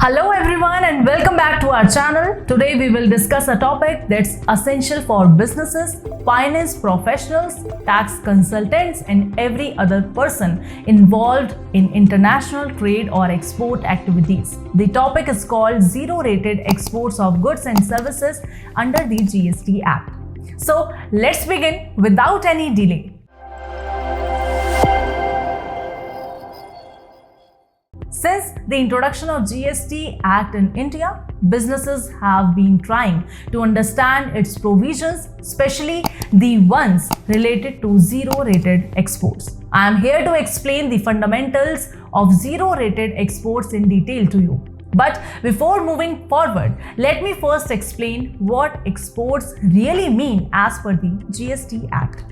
Hello everyone and welcome back to our channel. Today we will discuss a topic that's essential for businesses, finance professionals, tax consultants and every other person involved in international trade or export activities. The topic is called zero-rated exports of goods and services under the GST Act. So let's begin without any delay. Since the introduction of GST Act in India, businesses have been trying to understand its provisions, especially the ones related to zero-rated exports. I am here to explain the fundamentals of zero-rated exports in detail to you. But before moving forward, let me first explain what exports really mean as per the GST Act.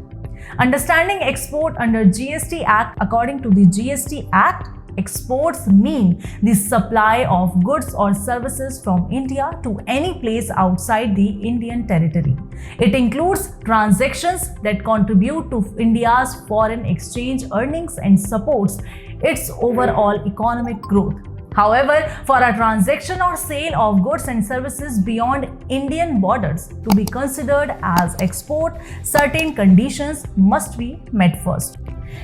Understanding export under GST Act, according to the GST Act, exports mean the supply of goods or services from India to any place outside the Indian territory. It includes transactions that contribute to India's foreign exchange earnings and supports its overall economic growth. However, for a transaction or sale of goods and services beyond Indian borders to be considered as export, certain conditions must be met first.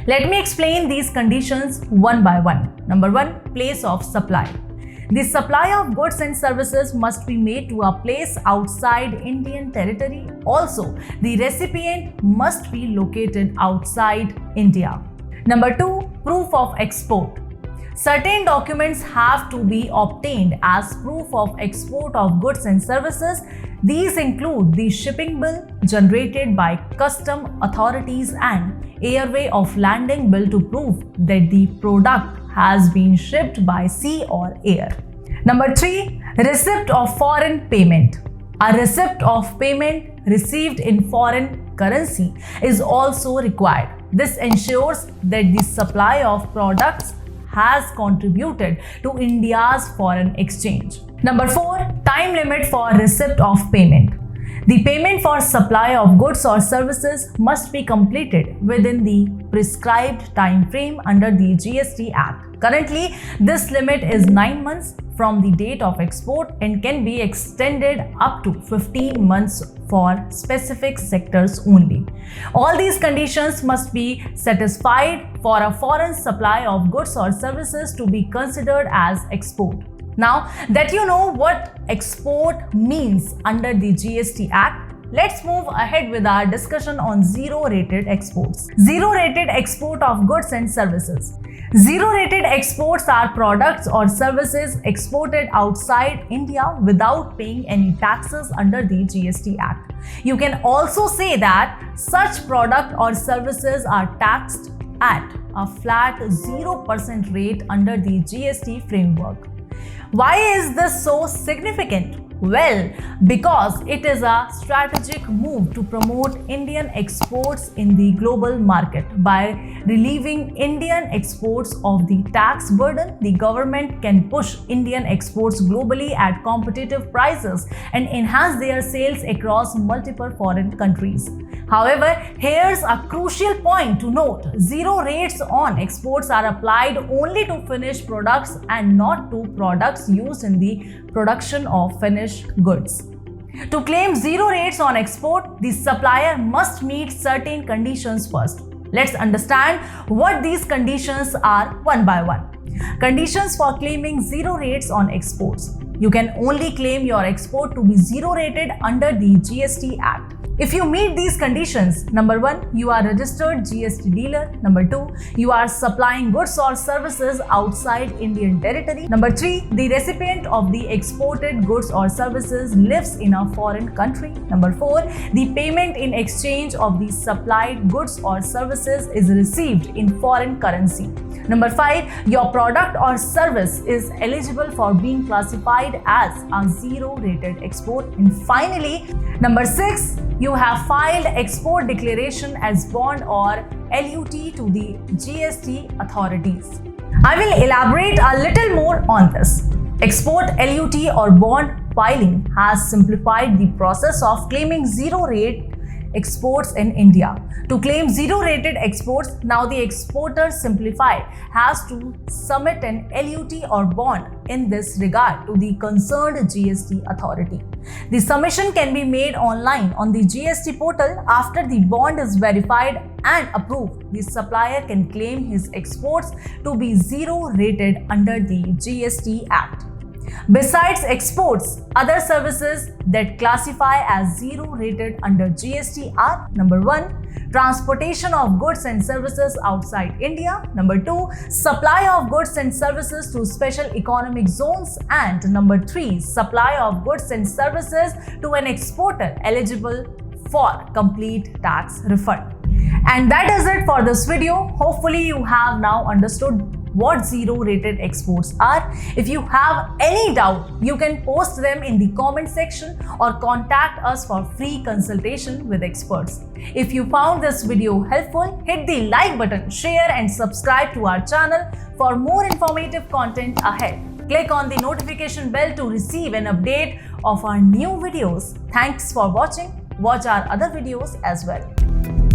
Let me explain these conditions one by one. Number one, place of supply. The supply of goods and services must be made to a place outside Indian territory. Also, the recipient must be located outside India. Number two, proof of export. Certain documents have to be obtained as proof of export of goods and services. These include the shipping bill generated by custom authorities and airway of landing bill to prove that the product has been shipped by sea or air. Number three, receipt of foreign payment. A receipt of payment received in foreign currency is also required. This ensures that the supply of products has contributed to India's foreign exchange. Number four, time limit for receipt of payment. The payment for supply of goods or services must be completed within the prescribed time frame under the GST Act. Currently, this limit is 9 months from the date of export and can be extended up to 15 months for specific sectors only. All these conditions must be satisfied for a foreign supply of goods or services to be considered as export. Now that you know what export means under the GST Act, let's move ahead with our discussion on zero-rated exports. Zero-rated export of goods and services. Zero-rated exports are products or services exported outside India without paying any taxes under the GST Act. You can also say that such product or services are taxed at a flat 0% rate under the GST framework. Why is this so significant? Well, because it is a strategic move to promote Indian exports in the global market. By relieving Indian exports of the tax burden, the government can push Indian exports globally at competitive prices and enhance their sales across multiple foreign countries. However, here's a crucial point to note. Zero rates on exports are applied only to finished products and not to products used in the production of finished goods. To claim zero rates on export, the supplier must meet certain conditions first. Let's understand what these conditions are one by one. Conditions for claiming zero rates on exports. You can only claim your export to be zero rated under the GST Act if you meet these conditions. Number one, you are registered GST dealer. Number two, you are supplying goods or services outside Indian territory. Number three, the recipient of the exported goods or services lives in a foreign country. Number four, the payment in exchange of the supplied goods or services is received in foreign currency. Number five, your product or service is eligible for being classified as a zero-rated export. And finally, number six, you have filed export declaration as bond or LUT to the GST authorities. I will elaborate a little more on this. Export LUT or bond filing has simplified the process of claiming zero-rate exports in India. To claim zero-rated exports, now the exporter Simplified has to submit an LUT or bond in this regard to the concerned GST authority. The submission can be made online on the GST portal. After the bond is verified and approved, the supplier can claim his exports to be zero-rated under the GST Act. Besides exports, other services that classify as zero-rated under GST are: number 1, transportation of goods and services outside India; number 2, supply of goods and services to special economic zones; and number 3, supply of goods and services to an exporter eligible for complete tax refund. And that is it for this video. Hopefully you have now understood what zero-rated exports are. If you have any doubt, you can post them in the comment section or contact us for free consultation with experts. If you found this video helpful, hit the like button, share and subscribe to our channel for more informative content ahead. Click on the notification bell to receive an update of our new videos. Thanks for watching. Watch our other videos as well.